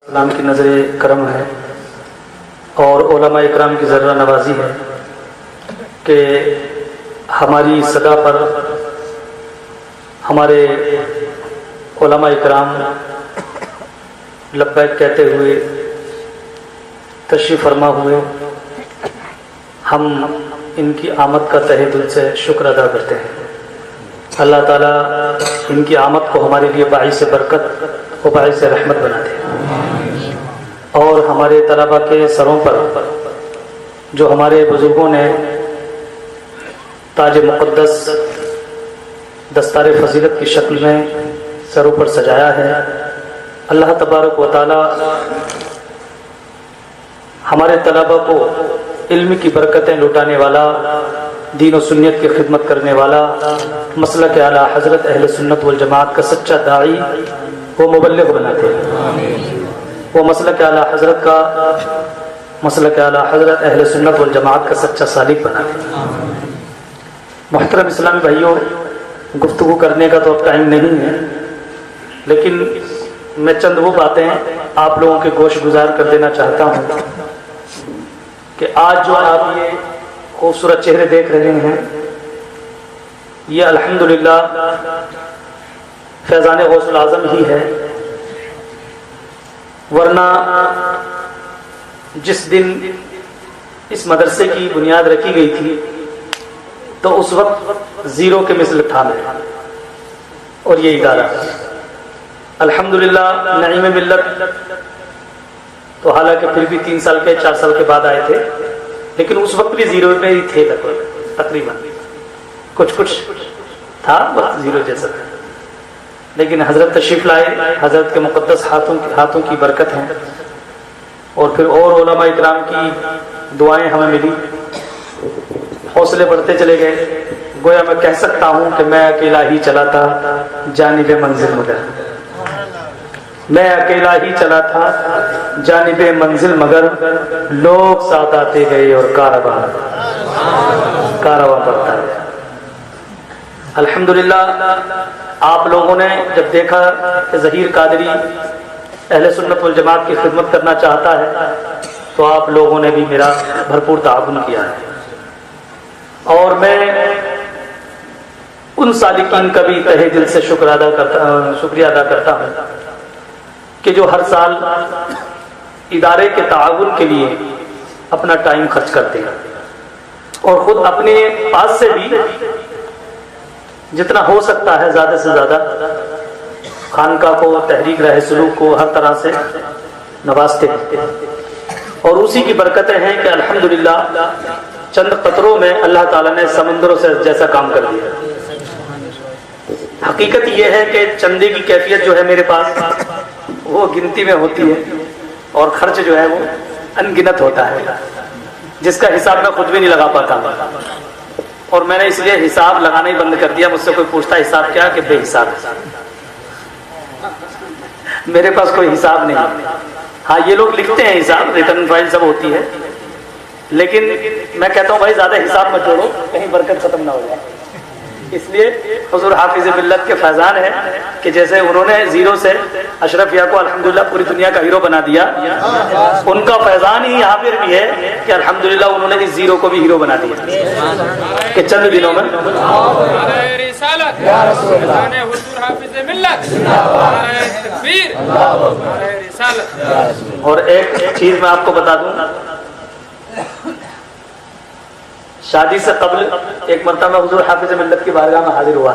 اسلام کی نظر کرم ہے اور علماء اکرام کی ذرہ نوازی ہے کہ ہماری صدا پر ہمارے علماء اکرام لبیک کہتے ہوئے تشریف فرما ہوئے. ہم ان کی آمد کا تہہ دل سے شکر ادا کرتے ہیں. اللہ تعالیٰ ان کی آمد کو ہمارے لیے باعث برکت و باعث رحمت بنا دے. اور ہمارے طلباء کے سروں پر جو ہمارے بزرگوں نے تاج مقدس دستار فضیلت کی شکل میں سروں پر سجایا ہے، اللہ تبارک و تعالی ہمارے طلباء کو علم کی برکتیں لٹانے والا، دین و سنت کی خدمت کرنے والا، مسلک اعلیٰ حضرت اہل سنت والجماعت کا سچا داعی وہ مبلغ بناتے ہیں. وہ مسلک اعلیٰ حضرت کا، مسلک اعلیٰ حضرت اہل سنت والجماعت کا سچا سالک بناتے ہیں. محترم اسلامی بھائیوں، گفتگو کرنے کا تو اب ٹائم نہیں ہے، لیکن میں چند وہ باتیں آپ لوگوں کے گوش گزار کر دینا چاہتا ہوں کہ آج جو آپ یہ خوبصورت چہرے دیکھ رہے ہیں، یہ الحمدللہ فیضان غوث العظم ہی ہے. ورنہ جس دن اس مدرسے کی بنیاد رکھی گئی تھی تو اس وقت زیرو کے مثل تھا میں اور یہ ادارہ. الحمدللہ نعیم ملت تو حالانکہ پھر بھی 3 سال کے 4 سال کے بعد آئے تھے، لیکن اس وقت بھی زیرو میں ہی تھے تقریباً. کچھ تھا وقت زیرو جیسا تھا، لیکن حضرت تشریف لائے، حضرت کے مقدس ہاتھوں کی برکت ہیں، اور پھر اور علماء اکرام کی دعائیں ہمیں ملی. حوصلے بڑھتے چلے گئے. گویا میں کہہ سکتا ہوں کہ میں اکیلا ہی چلا تھا جانب منزل مگر، میں اکیلا ہی چلا تھا جانب منزل مگر، لوگ ساتھ آتے گئے اور کارواں بڑھتا ہے. الحمدللہ آپ لوگوں نے جب دیکھا کہ ظہیر قادری اہل سنت والجماعت کی خدمت کرنا چاہتا ہے تو آپ لوگوں نے بھی میرا بھرپور تعاون کیا ہے. اور میں ان سالکین کا بھی تہہ دل سے شکریہ ادا کرتا ہوں کہ جو ہر سال ادارے کے تعاون کے لیے اپنا ٹائم خرچ کرتے ہیں اور خود اپنے پاس سے بھی جتنا ہو سکتا ہے زیادہ سے زیادہ خانقاہ کو، تحریک رہ سلوک کو ہر طرح سے نوازتے ہیں. اور اسی کی برکتیں ہیں کہ الحمدللہ چند قطروں میں اللہ تعالیٰ نے سمندروں سے جیسا کام کر دیا. حقیقت یہ ہے کہ چندے کی کیفیت جو ہے میرے پاس وہ گنتی میں ہوتی ہے اور خرچ جو ہے وہ ان گنت ہوتا ہے، جس کا حساب میں خود بھی نہیں لگا پاتا. اور میں نے اس لیے حساب لگانا ہی بند کر دیا. مجھ سے کوئی پوچھتا حساب کیا کہ بے حساب. میرے پاس کوئی حساب نہیں. ہاں یہ لوگ لکھتے ہیں حساب، ریٹرن فائل سب ہوتی ہے، لیکن میں کہتا ہوں بھائی زیادہ حساب مت جوڑو کہیں برکت ختم نہ ہو جائے. اس لیے حضور حافظ ملت کے فیضان ہے کہ جیسے انہوں نے زیرو سے اشرفیہ کو الحمدللہ پوری دنیا کا ہیرو بنا دیا، ان کا فیضان ہی یہاں پر بھی ہے کہ الحمدللہ انہوں نے اس زیرو کو بھی ہیرو بنا دیا کہ چند دنوں میں. اور ایک چیز میں آپ کو بتا دوں، شادی سے قبل ایک مرتبہ میں حضور حافظ ملت کی بارگاہ میں حاضر ہوا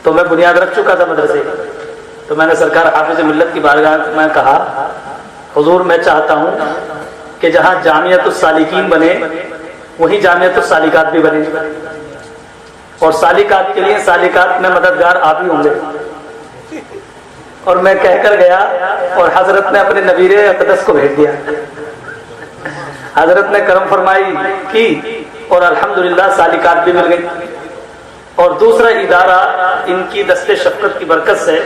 تو میں بنیاد رکھ چکا تھا مدرسے کی. تو میں نے سرکار حافظ ملت کی بارگاہ میں کہا، حضور میں چاہتا ہوں کہ جہاں جامعۃ السالکین بنے وہیں جامعۃ السالکات بھی بنے، اور سالکات کے لیے سالکات میں مددگار آپ ہی ہوں گے. اور میں کہہ کر گیا اور حضرت نے اپنے نبیر اقدس کو بھیج دیا. حضرت نے کرم فرمائی کی اور الحمدللہ سالکات بھی مل گئی. اور دوسرا ادارہ ان کی دست شفقت کی برکت سے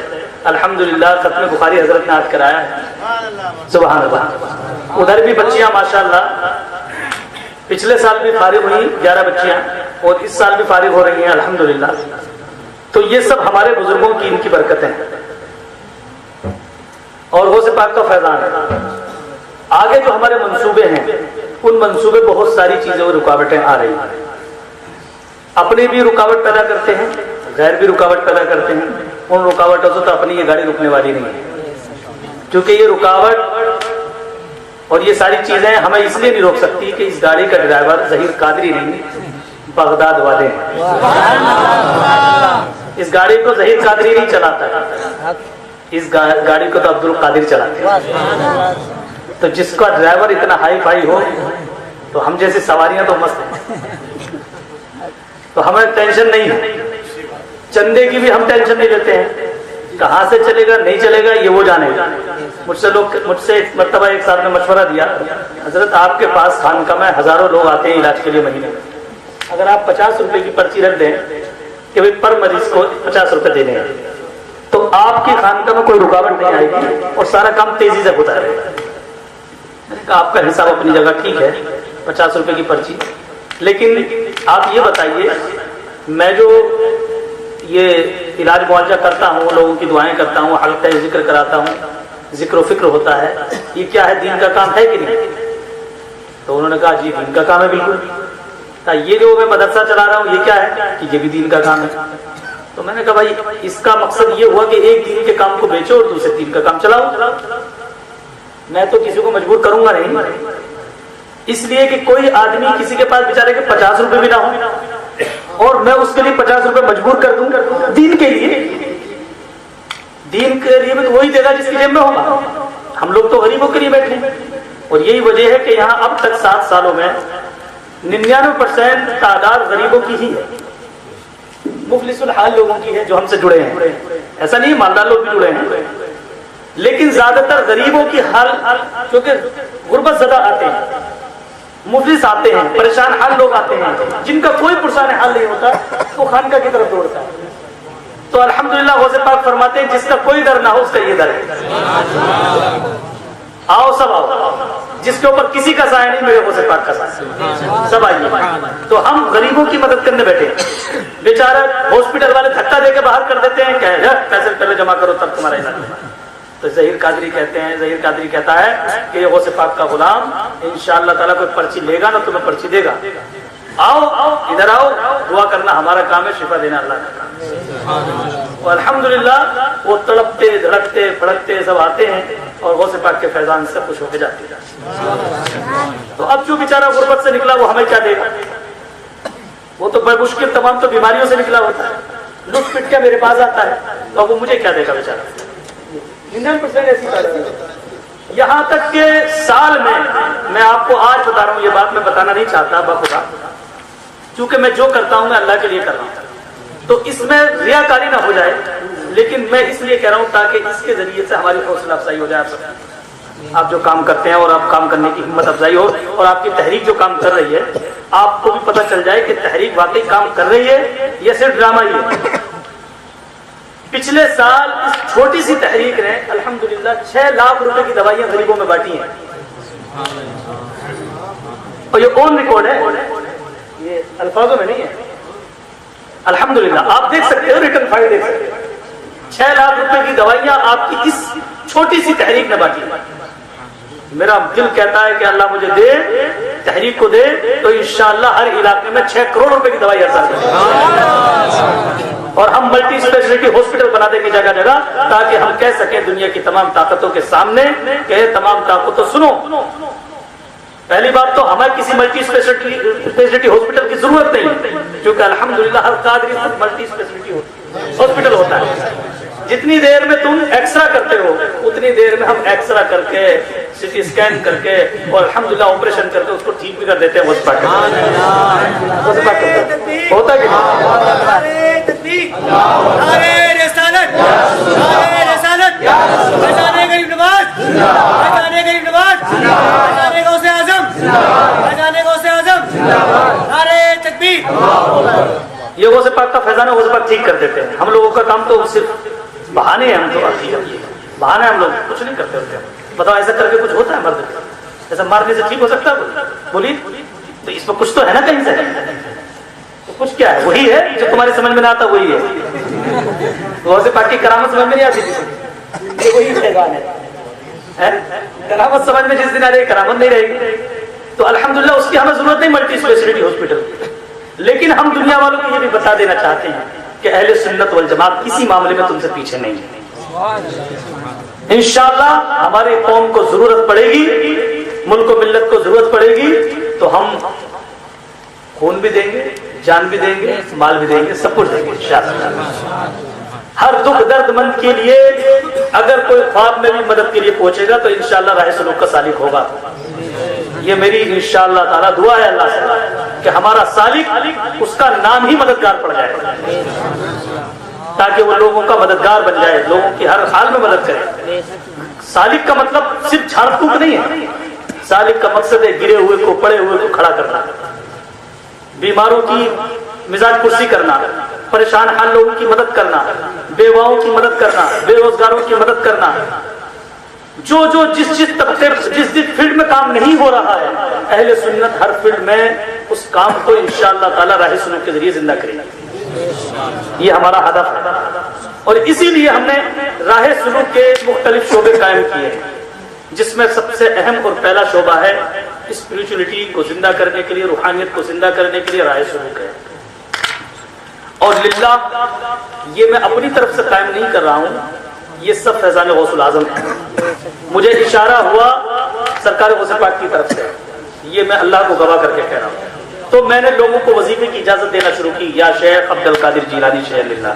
الحمدللہ ختم بخاری حضرت نے آج کرایا ہے. سبحان اللہ. ادھر بھی بچیاں ماشاءاللہ پچھلے سال بھی فارغ ہوئی 11 بچیاں، اور اس سال بھی فارغ ہو رہی ہیں اور غوث پاک کا فیضان ہے۔ آگے جو ہمارے منصوبے ہیں ان منصوبے بہت ساری چیزیں اور رکاوٹیں آ رہی ہیں، اپنے بھی رکاوٹ پیدا کرتے ہیں، غیر بھی رکاوٹ پیدا کرتے ہیں۔ ان رکاوٹوں سے تو اپنی یہ گاڑی رکنے والی نہیں ہے، کیونکہ یہ رکاوٹ اور یہ ساری چیزیں ہمیں اس لیے نہیں روک سکتی کہ اس گاڑی کا ڈرائیور ظہیر قادری نہیں، بغداد والے ہیں۔ اس گاڑی کو ظہیر قادری نہیں چلاتا ہے، اس گاڑی کو تو عبد القادر چلاتے ہیں۔ تو جس کا ڈرائیور اتنا ہائی فائی ہو تو ہم جیسی سواریاں تو مست ہیں، تو ہمیں ٹینشن نہیں ہے، چندے کی بھی ہم ٹینشن نہیں لیتے ہیں، کہاں سے چلے گا نہیں چلے گا یہ وہ جانے گا۔ مجھ سے ایک مرتبہ ایک صاحب نے مشورہ دیا، حضرت آپ کے پاس خانقاہ میں ہزاروں لوگ آتے ہیں علاج کے لیے مہینے میں، اگر آپ 50 روپے کی پرچی رکھ دیں کہ بھائی پر مریض کو 50 روپے دینے ہیں تو آپ کی خانقاہ میں کوئی رکاوٹ نہیں آئے گی اور سارا کام تیزی سے ہوتا رہے گا۔ میں نے کہا آپ کا حساب اپنی جگہ ٹھیک ہے، 50 روپے کی پرچی، لیکن آپ یہ بتائیے میں جو یہ علاج معالجہ کرتا ہوں، لوگوں کی دعائیں کرتا ہوں، حلقہ ذکر کراتا ہوں، ذکر و فکر ہوتا ہے، یہ کیا ہے، دین کا کام ہے کہ نہیں؟ تو انہوں نے کہا جی دین کا کام ہے بالکل۔ یہ جو میں مدرسہ چلا رہا ہوں یہ کیا ہے کہ یہ بھی دین کا کام ہے۔ تو میں نے کہا بھائی اس کا مقصد یہ ہوا کہ ایک دین کے کام کو بیچو اور دوسرے دین کا کام چلاؤ، میں تو کسی کو مجبور کروں گا نہیں، اس لیے کہ کوئی آدمی کسی کے پاس بیچارے کے 50 روپے بھی نہ ہو اور میں اس کے لیے 50 روپے مجبور کر دوں دین کے لیے بھی تو وہی دے گا جس کی جیب میں ہوگا۔ ہم لوگ تو غریبوں کے لیے بیٹھے ہیں، اور یہی وجہ ہے کہ یہاں اب تک 7 سالوں میں 99% تعداد غریبوں کی ہی ہے، مفلس الحال لوگوں کی ہے جو ہم سے جڑے ہیں، ایسا نہیں مالدار لوگ بھی جڑے ہیں، لیکن زیادہ تر غریبوں کی حال، کیونکہ غربت زدہ آتے ہیں، مفلس آتے ہیں، پریشان حال لوگ آتے ہیں، جن کا کوئی پرسان حال نہیں ہوتا وہ خانقاہ کی طرف دوڑتا ہے۔ تو الحمدللہ غوث پاک فرماتے ہیں جس کا کوئی در نہ ہو اس کا یہ در ہے، آؤ سب آؤ، جس کے اوپر کسی کا سایہ نہیں میرے غوث پاک کا سایہ، سب آئیے۔ تو ہم غریبوں کی مدد کرنے بیٹھے ہیں، بیچارہ ہاسپٹل والے دھکا دے کے باہر کر دیتے ہیں، کہ پیسے پہلے جمع کرو تب تمہارا علاج۔ تو ظہیر قادری کہتے ہیں، ظہیر قادری کہتا ہے کہ یہ غوث پاک کا غلام انشاءاللہ تعالیٰ کوئی پرچی لے گا نا تمہیں پرچی دے گا، آؤ ادھر آؤ، دعا کرنا ہمارا کام ہے، شفا دینا اللہ کا کام ہے۔ اور الحمدللہ وہ تڑپتے دھڑکتے پھڑکتے سب آتے ہیں اور غوث پاک کے فیضان سے خوش ہو کے جاتے ہیں۔ تو اب جو بیچارہ غربت سے نکلا وہ ہمیں کیا دے گا، وہ تو بے مشکل تمام تو بیماریوں سے نکلا ہوتا ہے، لٹ پٹ کے میرے پاس آتا ہے، تو وہ مجھے کیا دے گا بیچارہ۔ 99% ایسی بات ہے، یہاں تک کہ سال میں آپ کو آج بتا رہا ہوں، یہ بات میں بتانا نہیں چاہتا بخدا، کیونکہ میں جو کرتا ہوں میں اللہ کے لیے کر رہا ہوں، تو اس میں ریاکاری نہ ہو جائے، لیکن میں اس لیے کہہ رہا ہوں تاکہ اس کے ذریعے سے ہماری حوصلہ افزائی ہو جائے، آپ جو کام کرتے ہیں اور آپ کام کرنے کی ہمت افزائی ہو، اور آپ کی تحریک جو کام کر رہی ہے آپ کو بھی پتہ چل جائے کہ تحریک واقعی کام کر رہی ہے یا صرف ڈرامہ ہی ہے۔ پچھلے سال اس چھوٹی سی تحریک نے الحمدللہ 6 لاکھ روپے کی دوائیاں غریبوں میں بانٹی ہیں، اور یہ اون ریکارڈ ہے، یہ الفاظوں میں نہیں ہے، الحمدللہ آپ دیکھ سکتے ہو، ریٹن فائل دیکھ سکتے ہو، 6 لاکھ روپے کی دوائیاں آپ کی اس چھوٹی سی تحریک نے بانٹی۔ میرا دل کہتا ہے کہ اللہ مجھے دے، تحریک کو دے تو انشاءاللہ ہر علاقے میں 6 کروڑ روپے کی دوائی ارسال کریں، اور ہم ملٹی اسپیشلٹی ہاسپٹل بنا دیں گے جگہ جگہ، تاکہ ہم کہہ سکیں دنیا کی تمام طاقتوں کے سامنے کہ تمام طاقتوں سنو، پہلی بات تو ہمیں کسی ملٹی اسپیشلٹی ہاسپٹل کی ضرورت نہیں، کیونکہ الحمدللہ ہر قادری ملٹی اسپیشلٹی ہاسپٹل ہوتا ہے۔ جتنی دیر میں تم ایکسرا کرتے ہو اتنی دیر میں ہم ایکسرا کر کے سٹی اسکین کر کے اور الحمدللہ آپریشن کر کے اس کو ٹھیک بھی کر دیتے ہیں۔ ہوتا یہ غوث پاک کا فیضان ہے، غوث پاک ٹھیک کر دیتے ہیں۔ ہم لوگوں کا کام تو صرف بہانے ہیں، ہم تو بہانے، ہم لوگ کچھ نہیں کرتے ہوتے۔ بتاؤ ایسا کر کے کچھ ہوتا ہے مرد؟ ایسا مارنے سے ٹھیک ہو سکتا ہے؟ بولیے، تو اس میں کچھ تو ہے نا کہیں سے، تو کچھ کیا ہے؟ وہی ہے جو تمہاری سمجھ میں نہ آتا، وہی ہے۔ غوث پاک کی کرامت سمجھ میں نہیں آتی، یہ وہی فیضان ہے۔ کرامت سمجھ میں جس دن آ رہی کرامت نہیں رہے گی. تو الحمدللہ اس کی ہمیں ضرورت نہیں ملٹی اسپیشلٹی ہاسپٹل. لیکن ہم دنیا والوں کو یہ بھی بتا دینا چاہتے ہیں کہ اہل سنت والجماعت کسی معاملے میں تم سے پیچھے نہیں ہے. انشاءاللہ ہماری قوم کو ضرورت پڑے گی, ملک و ملت کو ضرورت پڑے گی تو ہم خون بھی دیں گے, جان بھی دیں گے, مال بھی دیں گے, سب کچھ دیں گے انشاءاللہ. ہر دکھ درد مند کے لیے اگر کوئی خواب میں بھی مدد کے لیے پہنچے گا تو انشاءاللہ راہ سلوک کا سالک ہوگا. یہ میری انشاءاللہ تعالی دعا ہے اللہ سے کہ ہمارا سالک اس کا نام ہی مددگار پڑ جائے, تاکہ وہ لوگوں کا مددگار بن جائے, لوگوں کی ہر حال میں مدد کرے. سالک کا مطلب صرف جھاڑ پھونک نہیں ہے, سالک کا مقصد ہے گرے ہوئے کو, پڑے ہوئے کو کھڑا کرنا, بیماروں کی مزاج پرسی کرنا, پریشان حال لوگوں کی مدد کرنا, بیواؤں کی مدد کرنا, بے روزگاروں کی مدد کرنا. جو جس طبقے جس فیلڈ میں کام نہیں ہو رہا ہے, اہل سنت ہر فیلڈ میں اس کام کو انشاءاللہ تعالی راہ سنت کے ذریعے زندہ کرے گا. یہ ہمارا ہدف ہے, اور اسی لیے ہم نے راہ سلوک کے مختلف شعبے قائم کیے ہیں, جس میں سب سے اہم اور پہلا شعبہ ہے اسپریچولیٹی کو زندہ کرنے کے لیے, روحانیت کو زندہ کرنے کے لیے راہ سلوک ہے. اور للہ یہ میں اپنی طرف سے قائم نہیں کر رہا ہوں, یہ سب فیضان غوث العظم ہے. مجھے اشارہ ہوا سرکار غوث پاک کی طرف سے, یہ میں اللہ کو گواہ کر کے کہہ رہا ہوں. تو میں نے لوگوں کو وظیفے کی اجازت دینا شروع کی, یا شیخ عبد القادر جیلانی شیخ للہ.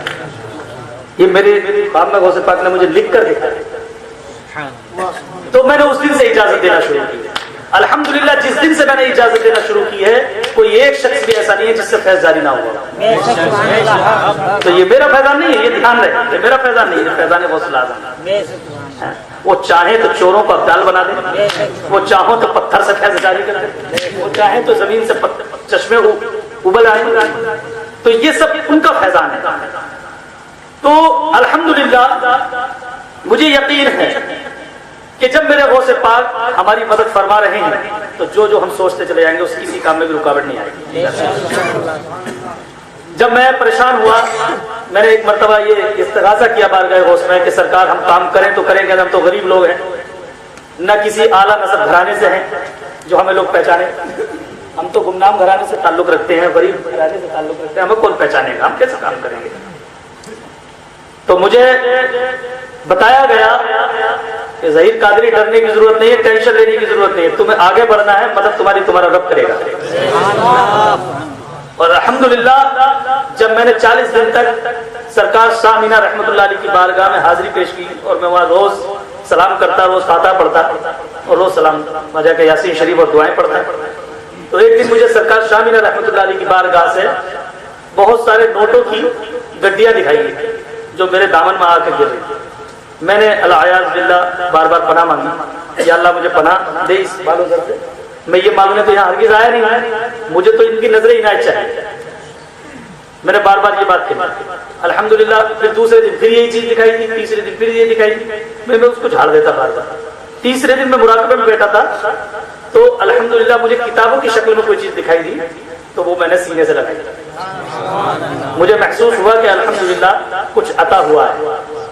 یہ میرے خواب میں غوث پاک نے مجھے لکھ کر دکھایا, تو میں نے اس دن سے اجازت دینا شروع کی. الحمدللہ جس دن سے میں نے اجازت دینا شروع کی ہے, کوئی ایک شخص بھی ایسا نہیں ہے جس سے فیض جاری نہ ہوا. تو یہ میرا فیضان نہیں ہے, یہ دھیان رہے, یہ میرا فیضان نہیں ہے, فیضان غوث العظم. وہ چاہیں تو چوروں کو ابدال بنا دیں, وہ چاہوں تو پتھر سے فیض جاری کر دیں, وہ چاہیں تو زمین سے چشمے ابل آئیں. تو یہ سب ان کا فیضان ہے. تو الحمدللہ مجھے یقین ہے کہ جب میرے غوث پاک ہماری مدد فرما رہے ہیں تو جو ہم سوچتے چلے جائیں گے اس کسی کام میں بھی رکاوٹ نہیں آئے گی. جب میں پریشان ہوا, میں نے ایک مرتبہ یہ استغاثہ کیا بارگاہ غوث میں کہ سرکار ہم کام کریں تو کریں گے, ہم تو غریب لوگ ہیں, نہ کسی اعلیٰ نسب گھرانے سے ہیں جو ہمیں لوگ پہچانے, ہم تو گمنام گھرانے سے تعلق رکھتے ہیں, غریب گھرانے سے تعلق رکھتے ہیں, ہمیں کون پہچانے گا, ہم کیسے کام کریں گے. تو مجھے بتایا گیا کہ ظہیر قادری ڈرنے کی ضرورت نہیں ہے, ٹینشن لینے کی ضرورت نہیں ہے, تمہیں آگے بڑھنا ہے, مدد تمہارا رب کرے گا. اور الحمدللہ جب میں نے 40 دن تک سرکار شاہ مینا رحمۃ اللہ علیہ کی بارگاہ میں حاضری پیش کی, اور میں وہاں روز سلام کرتا, روز فاتحہ پڑھتا, اور روز سلام وجہ کے یاسین شریف اور دعائیں پڑھتا. تو ایک دن مجھے سرکار شاہ مینا رحمۃ اللہ علیہ کی بارگاہ سے بہت سارے نوٹوں کی گڈیاں دکھائی گئی جو میرے دامن میں آ کے گر رہی. میں نے العیاذ باللہ بار بار پناہ مانگی, یا اللہ مجھے پناہ دے اس بالوں در سے, میں یہ مانگنے تو یہاں ہرگز آیا نہیں, مجھے تو ان کی نظر عنایت چاہیے. میں نے بار بار یہ بات کہی. الحمدللہ پھر دوسرے دن پھر یہی چیز دکھائی تھی, تیسرے دن پھر یہ دکھائی تھی, میں اس کو جھاڑ دیتا بار بار. تیسرے دن میں مراقبے میں بیٹھا تھا تو الحمدللہ مجھے کتابوں کی شکل میں کوئی چیز دکھائی دی, تو وہ میں نے سینے سے لگائی. مجھے محسوس ہوا کہ الحمدللہ کچھ عطا ہوا ہے.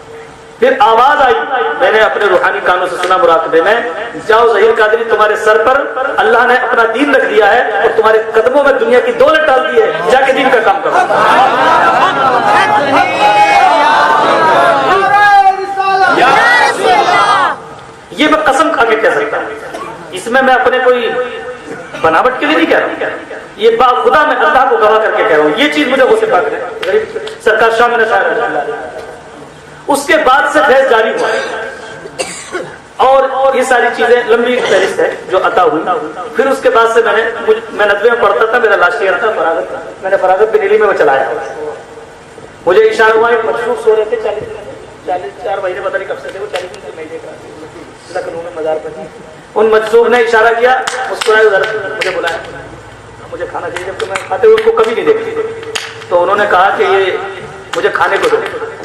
پھر آواز آئی, میں نے اپنے روحانی کانوں سے سنا مراقبے میں, جاؤ ظہیر قادری تمہارے سر پر اللہ نے اپنا دین رکھ دیا ہے اور تمہارے قدموں میں دنیا کی دولت ڈال دی ہے, جا کے دین کا کام کرو. یہ میں قسم کھا کے کہہ سکتا ہوں, اس میں اپنے کوئی بناوٹ کے لیے نہیں کہہ رہا ہوں, یہ بات خدا میں اللہ کو گواہ کر کے کہہ رہا ہوں. یہ چیز مجھے غوث پاک نے سرکار شاہ مینا شاہ, اس کے بعد سے فیض جاری ہوا, اور یہ ساری چیزیں لمبی فہرست ہے جو عطا ہوئی. پھر اس کے بعد سے میں ندوے میں پڑھتا تھا, میرا لاسٹ ایئر تھا فراغت, میں نے فراغت بنیلی میں وہ چلایا. مجھے اشارہ ہوا ایک مشروف سو رہے تھے 4 مہینے, پتہ نہیں کب سے تھے وہ, 40 دن سے مہینے کا لکھنؤ میں مزار پر. ان مجذوب نے اشارہ کیا, مسکرائے, مجھے بلایا, مجھے کھانا چاہیے, جب کہ میں کھاتے ہوئے ان کو کبھی نہیں دیکھتی. تو انہوں نے کہا کہ یہ مجھے کھانے کو دو.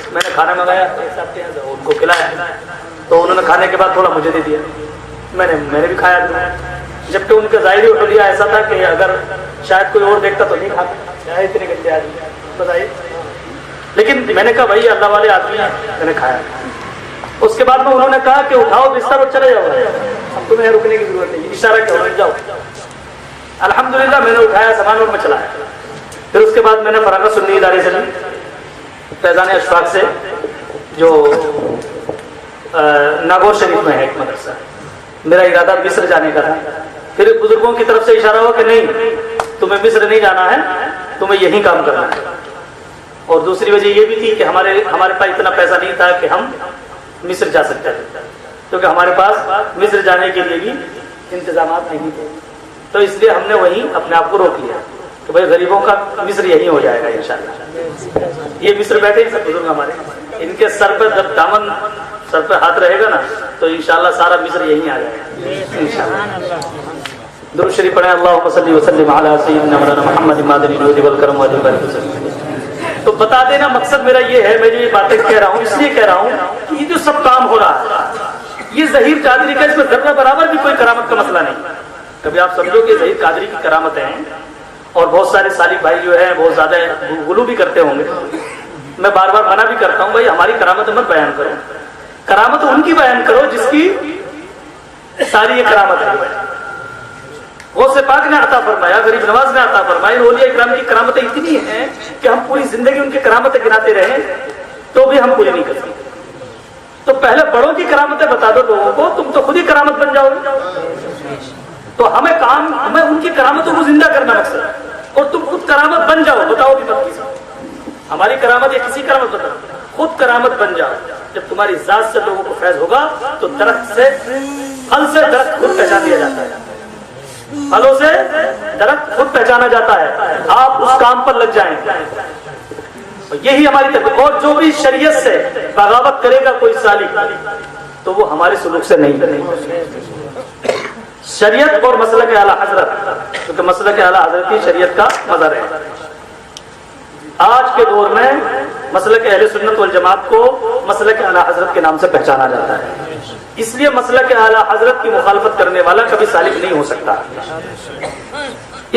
میں نے کھانا منگایا, ان کو کھلایا, تو انہوں نے کھانے کے بعد تھوڑا مجھے دے دیا, میں نے بھی کھایا. جبکہ ان کا ظاہری حلیہ ایسا تھا کہ اگر شاید کوئی اور دیکھتا تو نہیں کھاتا, اتنے گندے آدمی بتائیے. لیکن میں نے کہا بھائی اللہ والے آدمی ہیں, میں نے کھایا. اس کے بعد میں انہوں نے کہا کہ اٹھاؤ بستر اور چلے جاؤ، اب تمہیں رکنے کی ضرورت نہیں، اشارہ کیا رک جاؤ۔ الحمدللہ میں نے اٹھایا سامان اور میں چلا آیا۔ پھر اس کے بعد میں نے فراغت سنی ادارے سے فیضان اشفاق سے، جو ناگور شریف میں ہے ایک مدرسہ، میرا ارادہ مصر جانے کا تھا۔ پھر بزرگوں کی طرف سے اشارہ ہوا کہ نہیں، تمہیں مصر نہیں جانا ہے، تمہیں یہی کام کرنا ہے۔ اور دوسری وجہ یہ بھی تھی کہ ہمارے پاس اتنا پیسہ نہیں تھا کہ ہم مصر جا سکتے تھے، کیونکہ ہمارے پاس مصر جانے کے لیے بھی انتظامات نہیں تھے۔ تو اس لیے ہم نے وہیں اپنے آپ کو روک لیا کہ بھائی غریبوں کا مصر یہی ہو جائے گا انشاءاللہ۔ یہ مصر بیٹھے ہیں سب بزرگ ہمارے، ان کے سر پہ جب دامن سر پہ ہاتھ رہے گا نا تو انشاءاللہ سارا مصر یہی آ جائے گا انشاءاللہ۔ درود شریف پڑھیں، اللہم صلی وسلم علی سیدنا مولانا محمد مادنی الجود والکرم والبرکت وسلم۔ تو بتا دینا مقصد میرا یہ ہے، میں جو یہ باتیں کہہ رہا ہوں اس لیے کہہ رہا ہوں کہ یہ جو سب کام ہو رہا ہے یہ ظہیر قادری کا، اس میں ذرہ برابر بھی کوئی کرامت کا مسئلہ نہیں۔ کبھی آپ سمجھو کہ ظہیر قادری کی کرامتیں ہیں، اور بہت سارے سالک بھائی جو ہیں بہت زیادہ غلو بھی کرتے ہوں گے، میں بار بار منع بھی کرتا ہوں بھائی ہماری کرامت مت بیان کرو، کرامت ان کی بیان کرو جس کی ساری یہ کرامت ہے۔ غوث پاک نے عطا فرمایا، غریب نواز نے عطا فرمایا، اولیاء اکرام کی کرامتیں اتنی ہیں کہ ہم پوری زندگی ان کی کرامتیں گناتے رہیں تو بھی ہم پوری نہیں کر سکتے۔ تو پہلے بڑوں کی کرامتیں بتا دو لوگوں کو، تم تو خود ہی کرامت بن جاؤ گے۔ تو ہمیں ان کی کرامتوں کو زندہ کرنا مقصد ہے، اور تم خود کرامت بن جاؤ، بتاؤ بھی مت کسی، ہماری کرامت یا کسی کرامت بتاؤ، خود کرامت بن جاؤ۔ جب تمہاری ذات سے لوگوں کو فیض ہوگا تو درخت سے، پھل سے درخت خود پہچان دیا جاتا ہے، پھلوں سے درخت خود پہچانا جاتا ہے، آپ اس کام پر لگ جائیں۔ یہی ہماری طرف، اور جو بھی شریعت سے بغاوت کرے گا کوئی سالک تو وہ ہمارے سلوک سے نہیں۔ شریعت اور مسلک اعلیٰ حضرت، کیونکہ مسلک اعلیٰ حضرت ہی شریعت کا مظہر ہے۔ آج کے دور میں مسلک اہل سنت والجماعت کو مسلک اعلیٰ حضرت کے نام سے پہچانا جاتا ہے، اس لیے مسلک اعلیٰ حضرت کی مخالفت کرنے والا کبھی سالک نہیں ہو سکتا۔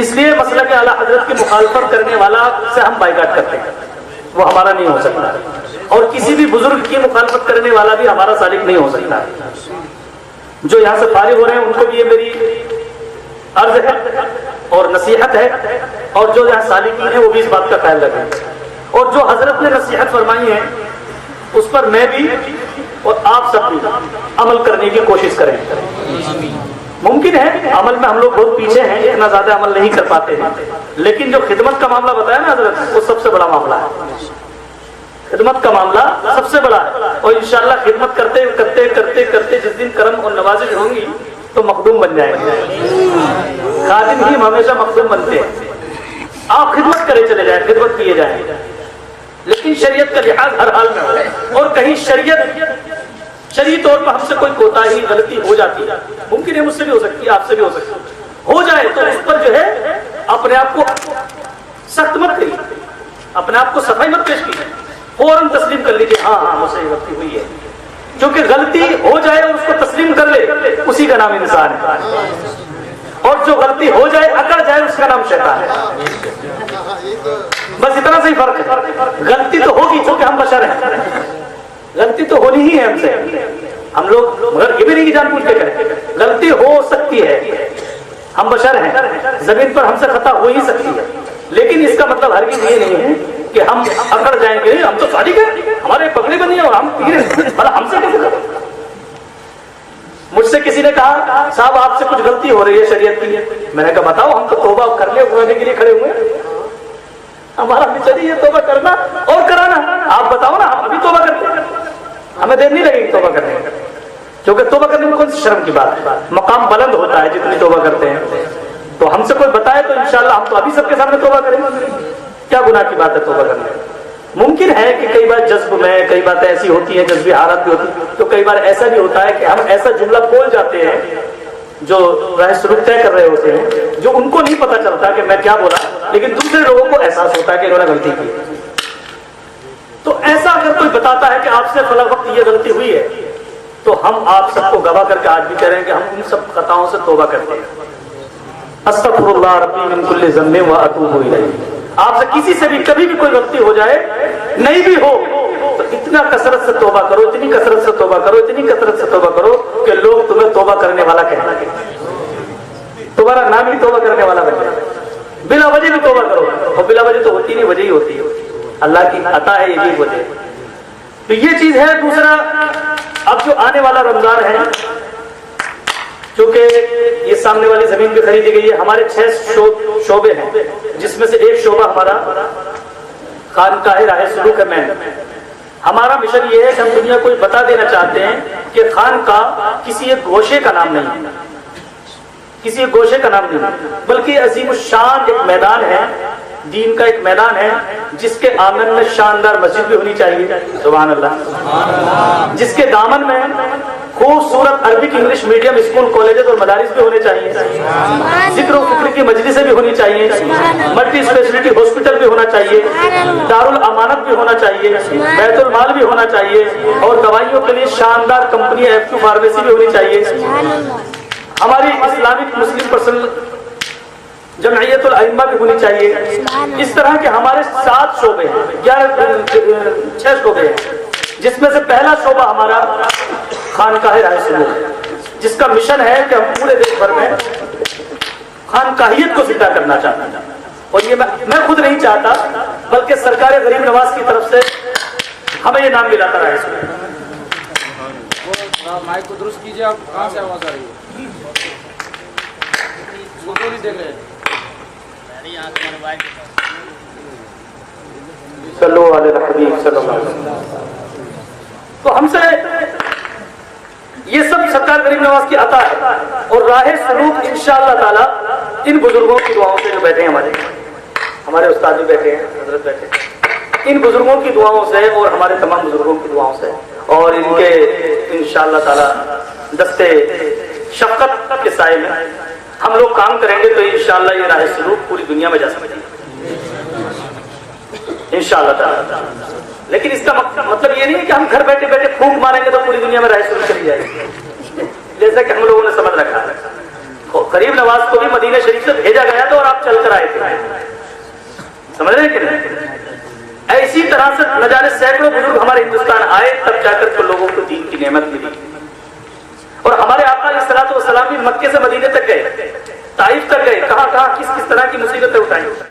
اس لیے مسلک اعلیٰ حضرت کی مخالفت کرنے والا سے ہم بائیکاٹ کرتے ہیں، وہ ہمارا نہیں ہو سکتا، اور کسی بھی بزرگ کی مخالفت کرنے والا بھی ہمارا سالک نہیں ہو سکتا۔ جو یہاں سے فارغ ہو رہے ہیں ان کو بھی یہ میری عرض ہے اور نصیحت ہے، اور جو یہاں سالکین ہیں وہ بھی اس بات کا خیال رکھیں، اور جو حضرت نے نصیحت فرمائی ہے اس پر میں بھی اور آپ سب بھی عمل کرنے کی کوشش کریں۔ ممکن ہے عمل میں ہم لوگ بہت پیچھے ہیں، اتنا زیادہ عمل نہیں کر پاتے ہیں، لیکن جو خدمت کا معاملہ بتایا نا حضرت، وہ سب سے بڑا معاملہ ہے۔ خدمت کا معاملہ سب سے بڑا ہے، اور انشاءاللہ خدمت کرتے کرتے کرتے کرتے جس دن کرم اور نوازش ہوں گی تو مخدوم بن جائیں گے۔ خادم ہی ہمیشہ مخدوم بنتے ہیں، آپ خدمت کرے چلے جائیں، خدمت کیے جائیں، لیکن شریعت کا لحاظ ہر حال میں ہو، اور کہیں شرعی طور پر ہم سے کوئی کوتاہی غلطی ہو جاتی ہے، ممکن ہے مجھ سے بھی ہو سکتی ہے، آپ سے بھی ہو سکتی ہے، ہو جائے تو اس پر جو ہے اپنے آپ کو سخت مت کریے، اپنے آپ کو صفائی مت پیش کیجیے، فوراً تسلیم کر لیجیے ہاں مجھ سے یہ غلطی ہوئی ہے، کیونکہ غلطی ہو جائے اور اس کو تسلیم کر لے اسی کا نام انسان ہے، اور جو غلطی ہو جائے اکڑ جائے اس کا نام شیطان ہے۔ بس اتنا صحیح فرق ہے، غلطی تو ہوگی چونکہ ہم بشر ہیں، غلطی تو ہونی ہی ہے ہم سے، ہم لوگ مگر یہ بھی نہیں کہ جان بوجھ کے کریں، غلطی ہو سکتی ہے، ہم بشر ہیں، زمین پر ہم سے خطا ہو ہی سکتی ہے، لیکن اس کا مطلب ہرگز یہ نہیں ہے کہ ہم اکڑ جائیں گے، ہم تو صادق ہیں، ہمارے پگڑی بنی ہے اور ہم پیر ہیں، ہم سے کیسے کریں۔ مجھ سے کسی نے کہا صاحب آپ سے کچھ غلطی ہو رہی ہے شریعت کی، میں نے کہا بتاؤ، ہم تو توبہ کرنے کے لیے کھڑے ہوئے ہیں، ہمارا بھی چلیے توبہ کرنا اور کرانا، آپ بتاؤ نا، ہم ابھی توبہ کرتے ہیں، ہمیں دیر نہیں لگے گی توبہ کرنے میں، کیونکہ توبہ کرنے میں کون سی شرم کی بات ہے، مقام بلند ہوتا ہے جتنی توبہ کرتے ہیں، تو ہم سے کوئی بتائے تو انشاءاللہ ہم تو ابھی سب کے سامنے توبہ کریں گے، کیا گناہ کی بات ہے توبہ کرنے۔ ممکن ہے کہ کئی بار جذب میں کئی باتیں ایسی ہوتی ہیں، جذبی حالت بھی ہوتی ہے، تو کئی بار ایسا بھی ہوتا ہے کہ ہم ایسا جملہ بول جاتے ہیں جو راہ سلوک طے کر رہے ہوتے ہیں، جو ان کو نہیں پتہ چلتا کہ میں کیا بولا، لیکن دوسرے لوگوں کو احساس ہوتا ہے کہ انہوں نے غلطی کی۔ تو ایسا اگر کوئی بتاتا ہے کہ آپ سے فلاں وقت یہ غلطی ہوئی ہے، تو ہم آپ سب کو گواہ کر کے آج بھی کہہ رہے ہیں کہ ہم ان سب خطاؤں سے توبہ کرتے ہیں۔ استغفر اللہ ربی من کل ذنب واتوب الیہ۔ آپ سے کسی سے بھی کبھی بھی کوئی غلطی ہو جائے، نہیں بھی ہو تو اتنا کثرت سے توبہ کرو، اتنی کثرت سے توبہ کرو، اتنی کثرت سے توبہ کرو کہ لوگ تمہیں توبہ کرنے والا کہیں، تمہارا نام ہی توبہ کرنے والا بنے. بلا وجہ بھی توبہ کرو، اور بلا وجہ تو ہوتی نہیں، وجہ ہی ہوتی ہے، اللہ کی عطا ہے، یہ بھی وجہ. تو یہ چیز ہے. دوسرا، اب جو آنے والا رمضان ہے، چونکہ یہ سامنے والی زمین بھی خریدی گئی ہے، ہمارے 6 شعبے ہیں، جس میں سے ایک شعبہ ہمارا خانقاہ راہ سلوک ہے. ہمارا مشن یہ ہے کہ ہم دنیا کو بتا دینا چاہتے ہیں کہ خانقاہ کسی ایک گوشے کا نام نہیں، کسی ایک گوشے کا نام نہیں، بلکہ عظیم الشان ایک میدان ہے، دین کا ایک میدان ہے، جس کے آنگن میں شاندار مسجد بھی ہونی چاہیے، سبحان اللہ، جس کے دامن میں خوبصورت Arabic English medium school colleges اور مدارس بھی ہونے چاہیے، ذکر و فکر کی مجلسیں بھی ہونی چاہیے، ملٹی اسپیشلٹی ہاسپٹل بھی ہونا چاہیے، دارالامانت بھی ہونا چاہیے، بیت المال بھی ہونا چاہیے، اور دوائیوں کے لیے شاندار کمپنی ایف 2 فارمیسی بھی ہونی چاہیے. ہماری اسلامک مسلم پرسنل جمعیت الائمہ بھی ہونی چاہیے. اس طرح کے ہمارے 7 شعبے ہیں، 6 شعبے ہیں، جس میں سے پہلا شعبہ ہمارا خانقاہ راہ سلوک ہے، جس کا مشن ہے کہ ہم پورے دیش بھر میں خانقاہیت کو زندہ کرنا چاہتے ہیں. اور یہ میں خود نہیں چاہتا، بلکہ سرکار غریب نواز کی طرف سے ہمیں یہ نام ملاتا رہا ہے. مائک کو درست کیجیے، آپ کہاں سے آواز آ رہی ہے؟ دیکھ رہے ہیں. صلو علی الحبیب صلی اللہ علیہ وسلم. تو ہم سے یہ سب سرکار غریب نواز کی عطا ہے، اور راہ سلوک انشاءاللہ تعالی ان بزرگوں کی دعاؤں سے جو بیٹھے ہیں، ہمارے استاد بھی بیٹھے ہیں، حضرت بیٹھے ہیں، ان بزرگوں کی دعاؤں سے اور ہمارے تمام بزرگوں کی دعاؤں سے اور ان کے انشاءاللہ تعالی دستے شفقت کے سائے میں ہم لوگ کام کریں گے، تو انشاءاللہ یہ راہ سلوک پوری دنیا میں جا سکتی ہے انشاءاللہ تعالی. لیکن اس کا مطلب یہ نہیں ہے کہ ہم گھر بیٹھے بیٹھے پھونک ماریں گے تو پوری دنیا میں راہ سلوک چلی جائے گی، جیسا کہ ہم لوگوں نے سمجھ رکھا ہے. غریب نواز کو بھی مدینہ شریف سے بھیجا گیا تھا اور آپ چل کر آئے تھے، سمجھ رہے ہیں کہ نہیں؟ ایسی طرح سے نہ جانے سینکڑوں بزرگ ہمارے ہندوستان آئے، تب جا کر لوگوں کو دین کی نعمت ملی. اور ہمارے آقا علیہ الصلوۃ والسلام بھی مکے سے مدینے تک گئے، طائف تک گئے، کہاں کہاں کس کس طرح کی مصیبتیں اٹھائیں.